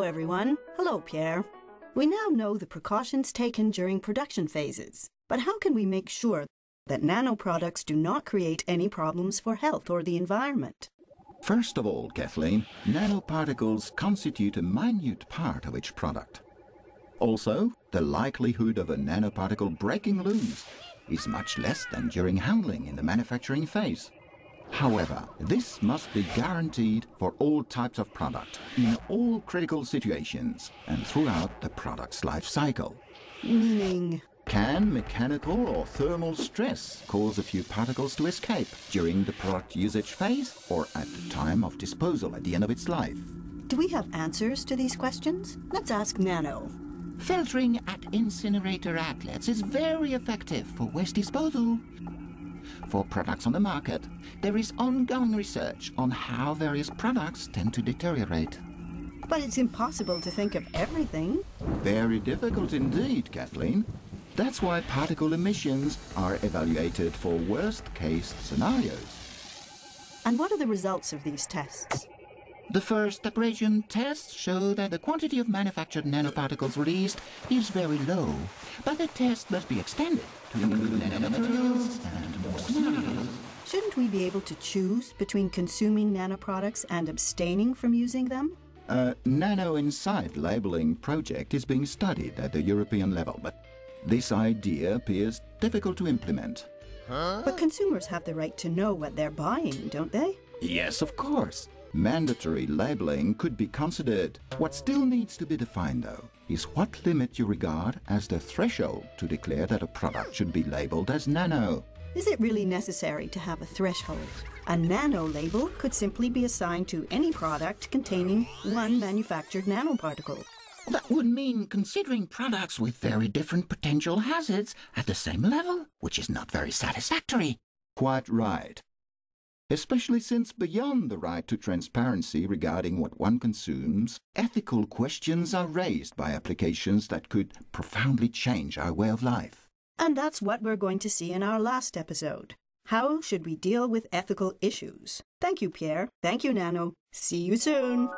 everyone. Hello, Pierre. We now know the precautions taken during production phases, but how can we make sure that nanoproducts do not create any problems for health or the environment? First of all, Kathleen, nanoparticles constitute a minute part of each product. Also, the likelihood of a nanoparticle breaking loose is much less than during handling in the manufacturing phase. However, this must be guaranteed for all types of product, in all critical situations, and throughout the product's life cycle. Meaning? Can mechanical or thermal stress cause a few particles to escape during the product usage phase or at the time of disposal at the end of its life? Do we have answers to these questions? Let's ask Nano. Filtering at incinerator outlets is very effective for waste disposal. For products on the market, there is ongoing research on how various products tend to deteriorate. But it's impossible to think of everything. Very difficult indeed, Kathleen. That's why particle emissions are evaluated for worst-case scenarios. And what are the results of these tests? The first separation tests show that the quantity of manufactured nanoparticles released is very low, but the test must be extended to include nanomaterials and more scenarios. Shouldn't we be able to choose between consuming nanoproducts and abstaining from using them? A Nano Inside labeling project is being studied at the European level, but this idea appears difficult to implement. But consumers have the right to know what they're buying, don't they? Yes, of course. Mandatory labeling could be considered. What still needs to be defined, though, is what limit you regard as the threshold to declare that a product should be labeled as nano. Is it really necessary to have a threshold? A nano label could simply be assigned to any product containing one manufactured nanoparticle. That would mean considering products with very different potential hazards at the same level, which is not very satisfactory. Quite right. Especially since beyond the right to transparency regarding what one consumes, ethical questions are raised by applications that could profoundly change our way of life. And that's what we're going to see in our last episode. How should we deal with ethical issues? Thank you, Pierre. Thank you, Nano. See you soon.